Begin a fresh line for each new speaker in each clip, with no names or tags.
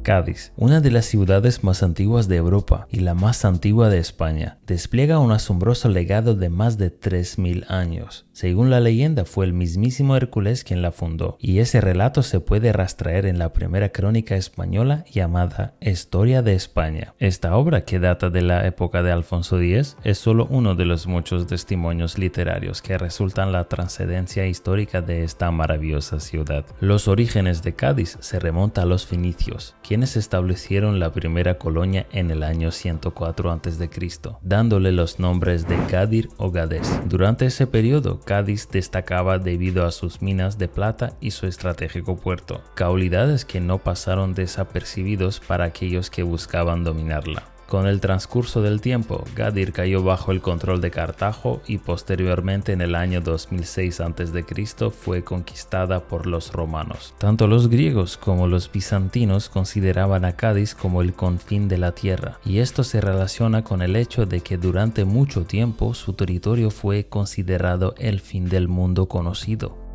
Cádiz, una de las ciudades más antiguas de Europa y la más antigua de España, despliega un asombroso legado de más de 3000 años. Según la leyenda, fue el mismísimo Hércules quien la fundó, y ese relato se puede rastrear en la primera crónica española llamada Historia de España. Esta obra, que data de la época de Alfonso X, es solo uno de los muchos testimonios literarios que resultan la trascendencia histórica de esta maravillosa ciudad. Los orígenes de Cádiz se remontan a los fenicios, quienes establecieron la primera colonia en el año 104 a.C., dándole los nombres de Gadir o Gades. Durante ese periodo, Cádiz destacaba debido a sus minas de plata y su estratégico puerto, cualidades que no pasaron desapercibidos para aquellos que buscaban dominarla. Con el transcurso del tiempo, Gadir cayó bajo el control de Cartago y posteriormente en el año 2006 a.C. fue conquistada por los romanos. Tanto los griegos como los bizantinos consideraban a Cádiz como el confín de la tierra, y esto se relaciona con el hecho de que durante mucho tiempo su territorio fue considerado el fin del mundo conocido.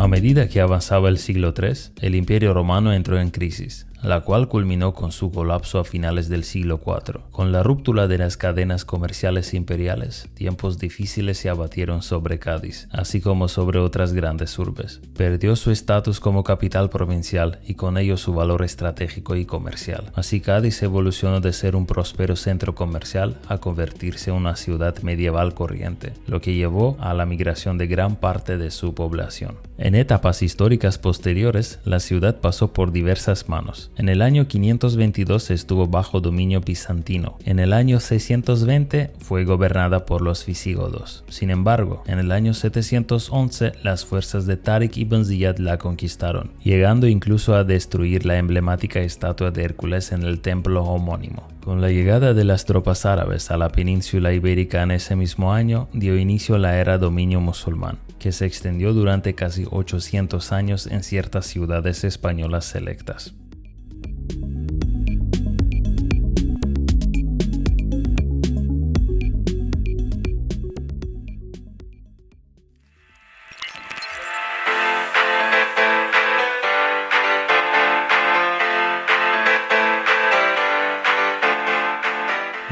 A medida que avanzaba el siglo III, el Imperio Romano entró en crisis, la cual culminó con su colapso a finales del siglo IV. Con la ruptura de las cadenas comerciales imperiales, tiempos difíciles se abatieron sobre Cádiz, así como sobre otras grandes urbes. Perdió su estatus como capital provincial y con ello su valor estratégico y comercial. Así Cádiz evolucionó de ser un próspero centro comercial a convertirse en una ciudad medieval corriente, lo que llevó a la migración de gran parte de su población. En etapas históricas posteriores, la ciudad pasó por diversas manos. En el año 522 estuvo bajo dominio bizantino. En el año 620 fue gobernada por los visigodos. Sin embargo, en el año 711 las fuerzas de Tariq ibn Ziyad la conquistaron, llegando incluso a destruir la emblemática estatua de Hércules en el templo homónimo. Con la llegada de las tropas árabes a la península ibérica en ese mismo año, dio inicio a la era dominio musulmán, que se extendió durante casi 800 años en ciertas ciudades españolas selectas.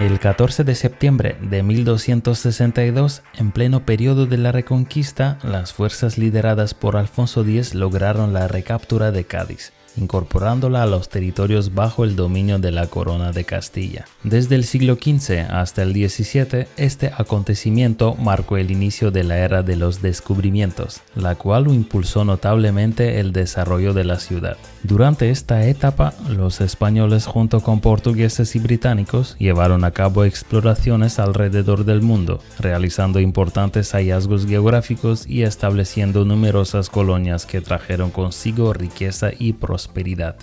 El 14 de septiembre de 1262, en pleno periodo de la Reconquista, las fuerzas lideradas por Alfonso X lograron la recaptura de Cádiz, incorporándola a los territorios bajo el dominio de la Corona de Castilla. Desde el siglo XV hasta el XVII, este acontecimiento marcó el inicio de la era de los descubrimientos, la cual impulsó notablemente el desarrollo de la ciudad. Durante esta etapa, los españoles junto con portugueses y británicos llevaron a cabo exploraciones alrededor del mundo, realizando importantes hallazgos geográficos y estableciendo numerosas colonias que trajeron consigo riqueza y prosperidad.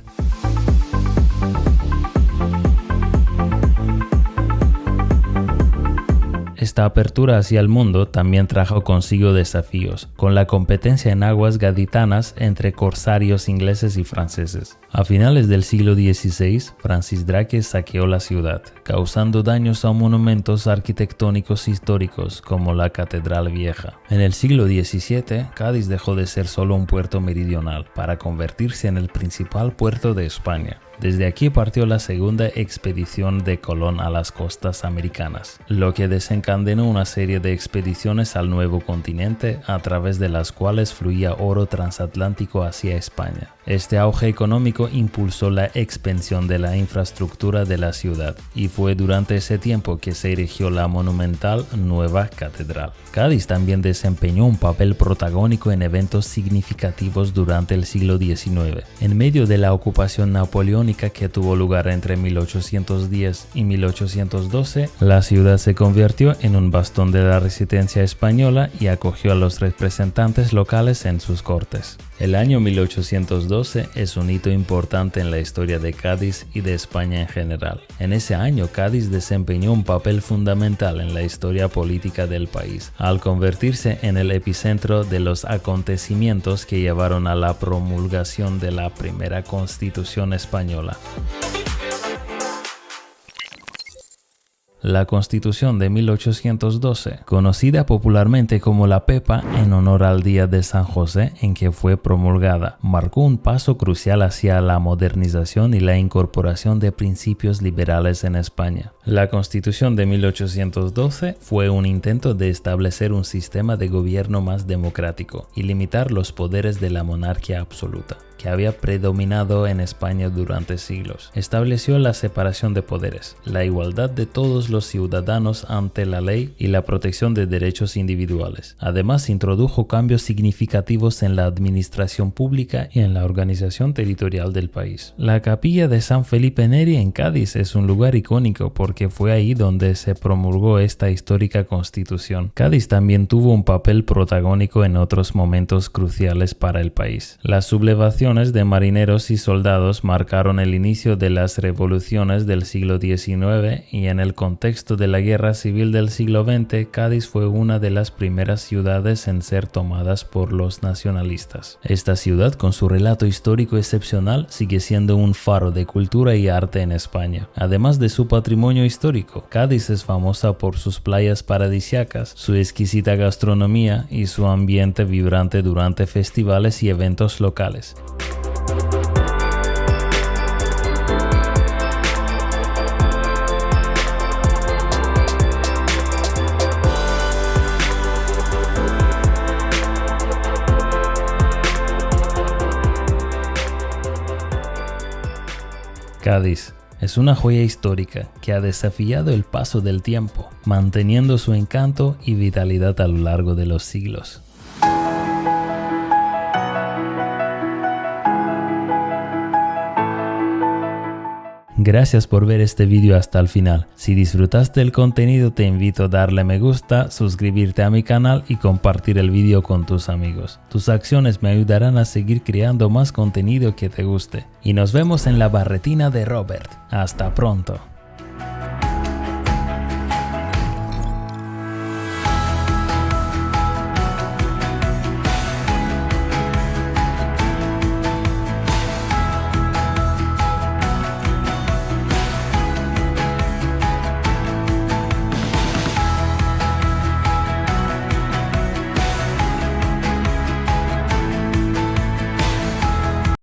Esta apertura hacia el mundo también trajo consigo desafíos, con la competencia en aguas gaditanas entre corsarios ingleses y franceses. A finales del siglo XVI, Francis Drake saqueó la ciudad, causando daños a monumentos arquitectónicos históricos como la Catedral Vieja. En el siglo XVII, Cádiz dejó de ser solo un puerto meridional para convertirse en el principal puerto de España. Desde aquí partió la segunda expedición de Colón a las costas americanas, lo que desencadenó una serie de expediciones al nuevo continente a través de las cuales fluía oro transatlántico hacia España. Este auge económico impulsó la expansión de la infraestructura de la ciudad y fue durante ese tiempo que se erigió la monumental nueva catedral. Cádiz también desempeñó un papel protagónico en eventos significativos durante el siglo XIX. En medio de la ocupación napoleónica que tuvo lugar entre 1810 y 1812, la ciudad se convirtió en un bastión de la resistencia española y acogió a los representantes locales en sus cortes. El año 1812 es un hito importante en la historia de Cádiz y de España en general. En ese año, Cádiz desempeñó un papel fundamental en la historia política del país, al convertirse en el epicentro de los acontecimientos que llevaron a la promulgación de la primera Constitución española. La Constitución de 1812, conocida popularmente como la Pepa en honor al Día de San José en que fue promulgada, marcó un paso crucial hacia la modernización y la incorporación de principios liberales en España. La Constitución de 1812 fue un intento de establecer un sistema de gobierno más democrático y limitar los poderes de la monarquía absoluta, que había predominado en España durante siglos. Estableció la separación de poderes, la igualdad de todos los ciudadanos ante la ley y la protección de derechos individuales. Además, introdujo cambios significativos en la administración pública y en la organización territorial del país. La capilla de San Felipe Neri en Cádiz es un lugar icónico porque fue ahí donde se promulgó esta histórica constitución. Cádiz también tuvo un papel protagónico en otros momentos cruciales para el país. La sublevación de marineros y soldados marcaron el inicio de las revoluciones del siglo XIX y en el contexto de la Guerra Civil del siglo XX, Cádiz fue una de las primeras ciudades en ser tomadas por los nacionalistas. Esta ciudad, con su relato histórico excepcional, sigue siendo un faro de cultura y arte en España. Además de su patrimonio histórico, Cádiz es famosa por sus playas paradisíacas, su exquisita gastronomía y su ambiente vibrante durante festivales y eventos locales. Cádiz es una joya histórica que ha desafiado el paso del tiempo, manteniendo su encanto y vitalidad a lo largo de los siglos. Gracias por ver este vídeo hasta el final. Si disfrutaste el contenido, te invito a darle me gusta, suscribirte a mi canal y compartir el vídeo con tus amigos. Tus acciones me ayudarán a seguir creando más contenido que te guste. Y nos vemos en la barretina de Robert. Hasta pronto.